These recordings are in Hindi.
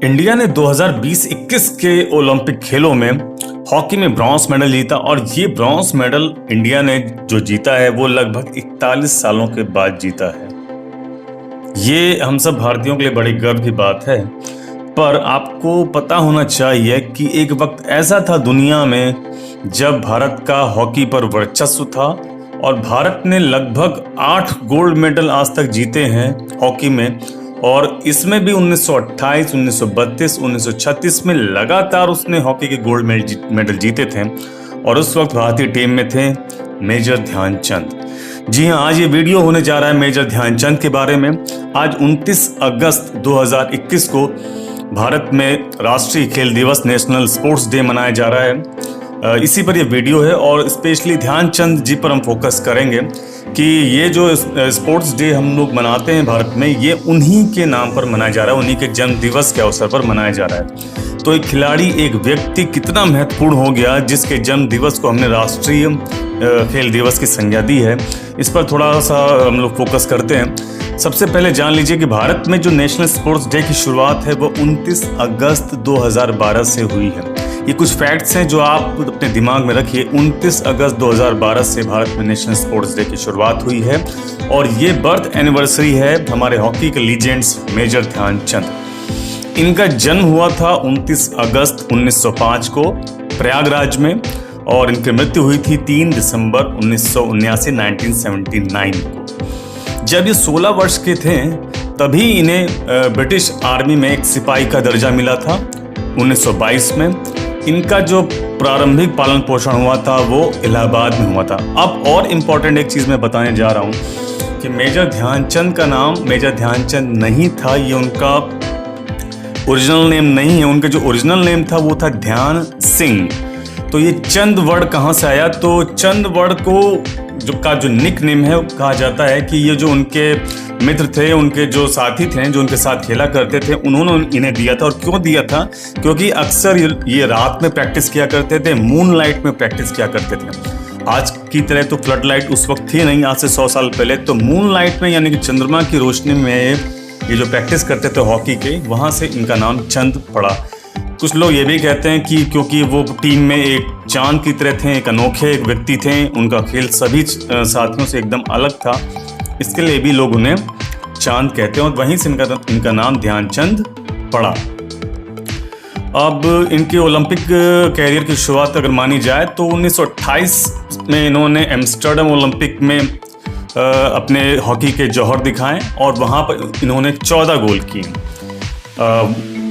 इंडिया ने 2020-21 के ओलंपिक खेलों में हॉकी में ब्रॉन्ज मेडल जीता और ये ब्रॉन्ज मेडल इंडिया ने जो जीता है वो लगभग 41 सालों के बाद जीता है। ये हम सब भारतीयों के लिए बड़ी गर्व की बात है। पर आपको पता होना चाहिए कि एक वक्त ऐसा था दुनिया में जब भारत का हॉकी पर वर्चस्व था और भारत ने लगभग 8 गोल्ड मेडल आज तक जीते हैं हॉकी में, और इसमें भी 1928, 1932, 1936 में लगातार उसने हॉकी के गोल्ड मेडल जीते थे और उस वक्त भारतीय टीम में थे मेजर ध्यानचंद। जी हाँ, आज ये वीडियो होने जा रहा है मेजर ध्यानचंद के बारे में। आज 29 अगस्त 2021 को भारत में राष्ट्रीय खेल दिवस, नेशनल स्पोर्ट्स डे मनाया जा रहा है। इसी पर ये वीडियो है और स्पेशली ध्यानचंद जी पर हम फोकस करेंगे कि ये जो स्पोर्ट्स डे हम लोग मनाते हैं भारत में, ये उन्हीं के नाम पर मनाया जा रहा है, उन्हीं के जन्म दिवस के अवसर पर मनाया जा रहा है। तो एक खिलाड़ी, एक व्यक्ति कितना महत्वपूर्ण हो गया जिसके जन्म दिवस को हमने राष्ट्रीय खेल दिवस की संज्ञा दी है, इस पर थोड़ा सा हम लोग फोकस करते हैं। सबसे पहले जान लीजिए कि भारत में जो नेशनल स्पोर्ट्स डे की शुरुआत है वो 29 अगस्त 2012 से हुई है। ये कुछ फैक्ट्स हैं जो आप अपने दिमाग में रखिए। 29 अगस्त 2012 से भारत में नेशनल स्पोर्ट्स डे की शुरुआत हुई है और ये बर्थ एनिवर्सरी है हमारे हॉकी के लीजेंड्स मेजर ध्यानचंद। इनका जन्म हुआ था 29 अगस्त 1905 को प्रयागराज में और इनकी मृत्यु हुई थी 3 दिसंबर 1979 को। जब ये 16 वर्ष के थे तभी इन्हें ब्रिटिश आर्मी में एक सिपाही का दर्जा मिला था 1922 में। इनका जो प्रारंभिक पालन पोषण हुआ था वो इलाहाबाद में हुआ था। अब और इम्पॉर्टेंट एक चीज़ मैं बताने जा रहा हूँ कि मेजर ध्यानचंद का नाम मेजर ध्यानचंद नहीं था, ये उनका ओरिजिनल नेम नहीं है। उनका जो ओरिजिनल नेम था वो था ध्यान सिंह। तो ये चंद वर्ड कहाँ से आया? तो चंद वर्ड को जो निक नेम है कहा जाता है कि ये जो उनके मित्र थे, उनके जो साथी थे जो उनके साथ खेला करते थे, उन्होंने इन्हें दिया था। और क्यों दिया था? क्योंकि अक्सर ये रात में प्रैक्टिस किया करते थे, मून लाइट में प्रैक्टिस किया करते थे। आज की तरह तो फ्लड लाइट उस वक्त थी नहीं, आज से 100 साल पहले। तो मून लाइट में यानी कि चंद्रमा की रोशनी में ये जो प्रैक्टिस करते थे हॉकी के, वहाँ से इनका नाम चंद पड़ा। कुछ लोग ये भी कहते हैं कि क्योंकि वो टीम में एक चांद की तरह थे, एक अनोखे एक व्यक्ति थे, उनका खेल सभी साथियों से एकदम अलग था, इसके लिए भी लोग उन्हें चांद कहते हैं और वहीं से इनका नाम ध्यानचंद पड़ा। अब इनके ओलंपिक कैरियर की शुरुआत अगर मानी जाए तो 1928 में इन्होंने एम्स्टर्डम ओलंपिक में अपने हॉकी के जौहर दिखाए और वहाँ पर इन्होंने 14 गोल किए।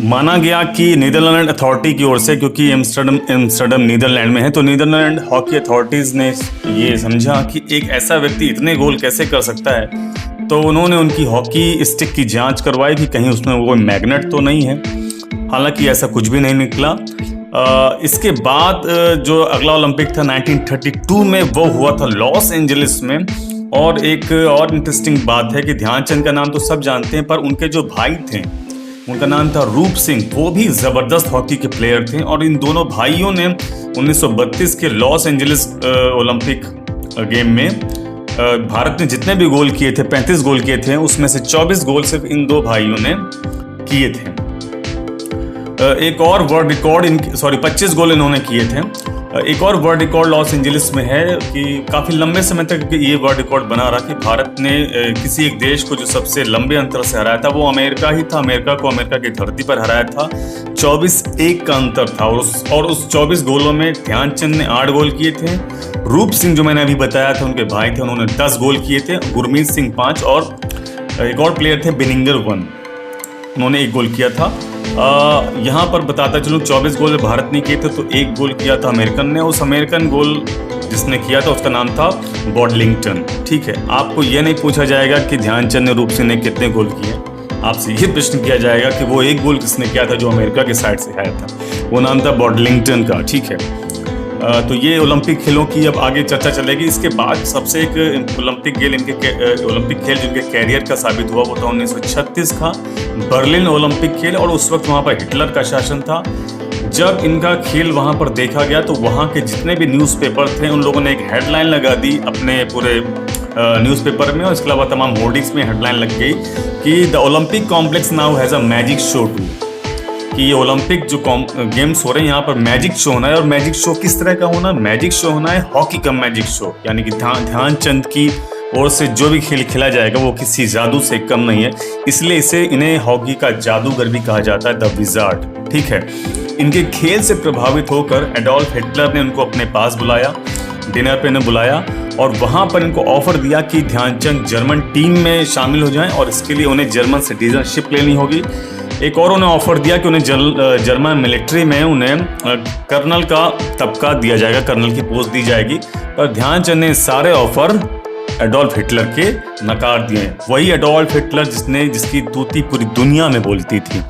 माना गया कि नीदरलैंड अथॉरिटी की ओर से, क्योंकि एम्स्टर्डम नीदरलैंड में है, तो नीदरलैंड हॉकी अथॉरिटीज़ ने ये समझा कि एक ऐसा व्यक्ति इतने गोल कैसे कर सकता है, तो उन्होंने उनकी हॉकी स्टिक की जांच करवाई कि कहीं उसमें वो मैग्नेट तो नहीं है। हालांकि ऐसा कुछ भी नहीं निकला। इसके बाद जो अगला ओलंपिक था 1932 में, वो हुआ था लॉस एंजलिस में। और एक और इंटरेस्टिंग बात है कि ध्यानचंद का नाम तो सब जानते हैं, पर उनके जो भाई थे उनका नाम था रूप सिंह, वो भी ज़बरदस्त हॉकी के प्लेयर थे। और इन दोनों भाइयों ने 1932 के लॉस एंजलिस ओलंपिक गेम में भारत ने जितने भी गोल किए थे, 35 गोल किए थे, उसमें से 24 गोल सिर्फ इन दो भाइयों ने किए थे। एक और वर्ल्ड रिकॉर्ड 25 गोल इन्होंने किए थे। एक और वर्ल्ड रिकॉर्ड लॉस एंजलिस में है कि काफ़ी लंबे समय तक ये वर्ल्ड रिकॉर्ड बना रहा कि भारत ने किसी एक देश को जो सबसे लंबे अंतर से हराया था वो अमेरिका ही था। अमेरिका को अमेरिका की धरती पर हराया था। 24-1 का अंतर था और उस 24 गोलों में ध्यानचंद ने 8 गोल किए थे। रूप सिंह जो मैंने अभी बताया था उनके भाई थे, उन्होंने 10 गोल किए थे। गुरमीत सिंह 5 और एक और प्लेयर थे बिनिंगर 1, उन्होंने 1 गोल किया था। यहाँ पर बताता चलूँ 24 गोल भारत ने किए थे तो 1 गोल किया था अमेरिकन ने। उस अमेरिकन गोल जिसने किया था उसका नाम था बॉडलिंगटन। ठीक है, आपको यह नहीं पूछा जाएगा कि ध्यानचंद ने रूप सिंह ने कितने गोल किए, आपसे ये प्रश्न किया जाएगा कि वो 1 गोल किसने किया था जो अमेरिका के साइड से आया था, वो नाम था बॉडलिंगटन का। ठीक है, तो ये ओलंपिक खेलों की अब आगे चर्चा चलेगी। इसके बाद सबसे एक ओलंपिक खेल जिनके कैरियर का साबित हुआ वो था 1936 का बर्लिन ओलंपिक खेल। और उस वक्त वहाँ पर हिटलर का शासन था। जब इनका खेल वहाँ पर देखा गया तो वहाँ के जितने भी न्यूज़पेपर थे उन लोगों ने एक हेडलाइन लगा दी अपने पूरे न्यूज़पेपर में, और इसके अलावा तमाम होर्डिंग्स में हेडलाइन लग गई कि the Olympic complex now has a magic show too. कि ये ओलंपिक जो गेम्स हो रहे हैं यहाँ पर मैजिक शो होना है। और मैजिक शो किस तरह का होना है? मैजिक शो होना है हॉकी का मैजिक शो, यानी कि ध्यानचंद की ओर से जो भी खेल खेला जाएगा वो किसी जादू से कम नहीं है, इसलिए इन्हें हॉकी का जादूगर भी कहा जाता है, द विजार्ड। ठीक है, इनके खेल से प्रभावित होकर एडोल्फ हिटलर ने उनको अपने पास बुलाया, डिनर पे इन्हें बुलाया और वहाँ पर इनको ऑफर दिया कि ध्यानचंद जर्मन टीम में शामिल हो जाएं और इसके लिए उन्हें जर्मन सिटीजनशिप लेनी होगी। एक और उन्हें ऑफर दिया कि उन्हें जर्मन मिलिट्री में उन्हें कर्नल का तबका दिया जाएगा, कर्नल की पोस्ट दी जाएगी। पर ध्यानचंद ने सारे ऑफर एडोल्फ हिटलर के नकार दिए। वही एडोल्फ हिटलर जिसकी तूती पूरी दुनिया में बोलती थी।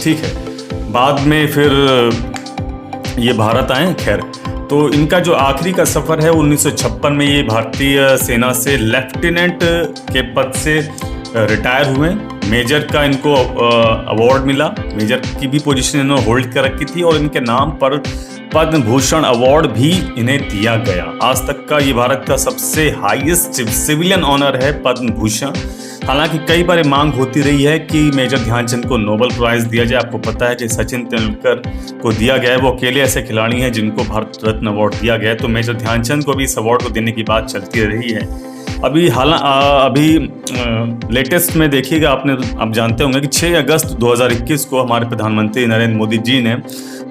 ठीक है, बाद में फिर ये भारत आए। खैर, तो इनका जो आखिरी का सफ़र है 1956 में ये भारतीय सेना से लेफ्टिनेंट के पद से रिटायर हुए। मेजर का इनको अवार्ड मिला, मेजर की भी पोजीशन इन्होंने होल्ड कर रखी थी और इनके नाम पर पद्म भूषण अवार्ड भी इन्हें दिया गया। आज तक का ये भारत का सबसे हाईएस्ट सिविलियन ऑनर है पद्म भूषण। हालांकि कई बार मांग होती रही है कि मेजर ध्यानचंद को नोबेल प्राइज दिया जाए। आपको पता है कि सचिन तेंदुलकर को दिया गया है, वो अकेले ऐसे खिलाड़ी हैं जिनको भारत रत्न अवार्ड दिया गया है। तो मेजर ध्यानचंद को भी इस अवार्ड को देने की बात चलती रही है। अभी लेटेस्ट में देखिएगा, आप जानते होंगे कि 6 अगस्त 2021 को हमारे प्रधानमंत्री नरेंद्र मोदी जी ने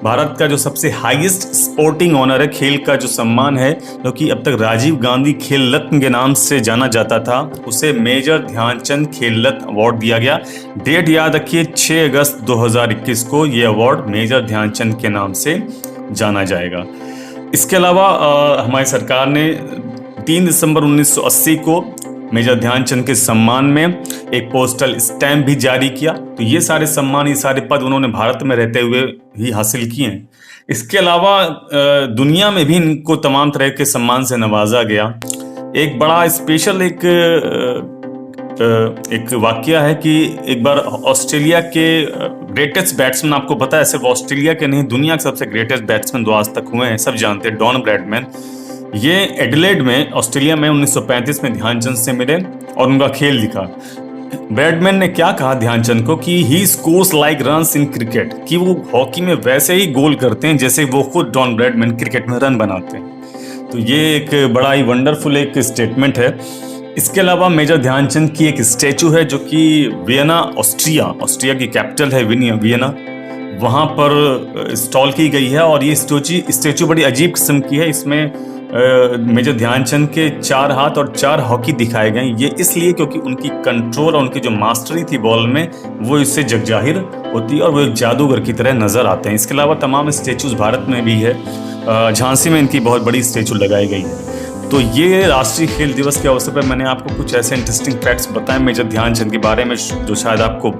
भारत का जो सबसे हाईएस्ट स्पोर्टिंग ऑनर है, खेल का जो सम्मान है, जो कि अब तक राजीव गांधी खेल रत्न के नाम से जाना जाता था, उसे मेजर ध्यानचंद खेल रत्न अवार्ड दिया गया। डेट याद रखिए, 6 अगस्त 2021 को ये अवार्ड मेजर ध्यानचंद के नाम से जाना जाएगा। इसके अलावा हमारी सरकार ने 3 दिसंबर 1980 को मेजर ध्यानचंद के सम्मान में एक पोस्टल स्टैम्प भी जारी किया। तो ये सारे सम्मान, ये सारे पद उन्होंने भारत में रहते हुए ही हासिल किए हैं। इसके अलावा दुनिया में भी इनको तमाम तरह के सम्मान से नवाजा गया। एक बड़ा स्पेशल एक वाकया है कि एक बार ऑस्ट्रेलिया के ग्रेटेस्ट बैट्समैन, आपको पता है सिर्फ ऑस्ट्रेलिया के नहीं, दुनिया के सबसे ग्रेटेस्ट बैट्समैन जो आज तक हुए हैं, सब जानते हैं, डॉन ब्रैडमैन। ये एडिलेड में, ऑस्ट्रेलिया में 1935 में ध्यानचंद से मिले और उनका खेल दिखा। ब्रैडमैन ने क्या कहा ध्यानचंद को कि he scores like runs in cricket, कि वो हॉकी में वैसे ही गोल करते हैं जैसे वो खुद डॉन ब्रैडमैन क्रिकेट में रन बनाते हैं। तो ये एक बड़ा ही वंडरफुल एक स्टेटमेंट है। इसके अलावा मेजर ध्यानचंद की एक स्टैचू है जो कि वियना, ऑस्ट्रिया की कैपिटल है वियना, वहाँ पर इंस्टॉल की गई है। और ये स्टैचू बड़ी अजीब किस्म की है। इसमें मेजर ध्यानचंद के 4 हाथ और 4 हॉकी दिखाए गए। ये इसलिए क्योंकि उनकी कंट्रोल और उनकी जो मास्टरी थी बॉल में, वो इससे जगजाहिर होती है और वो एक जादूगर की तरह नजर आते हैं। इसके अलावा तमाम स्टैचूज भारत में भी है। झांसी में इनकी बहुत बड़ी स्टैचू लगाई गई है। तो ये राष्ट्रीय खेल दिवस के अवसर पर मैंने आपको कुछ ऐसे इंटरेस्टिंग फैक्ट्स बताए मेजर ध्यानचंद के बारे में जो शायद आपको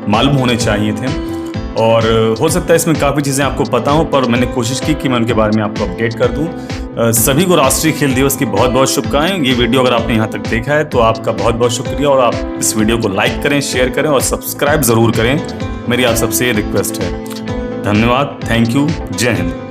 मालूम होने चाहिए थे। और हो सकता है इसमें काफ़ी चीज़ें आपको पता हों, पर मैंने कोशिश की कि मैं उनके बारे में आपको अपडेट कर दूं। सभी को राष्ट्रीय खेल दिवस की बहुत बहुत शुभकामनाएं। ये वीडियो अगर आपने यहाँ तक देखा है तो आपका बहुत बहुत शुक्रिया, और आप इस वीडियो को लाइक करें, शेयर करें और सब्सक्राइब ज़रूर करें, मेरी आप सबसे ये रिक्वेस्ट है। धन्यवाद, थैंक यू, जय हिंद।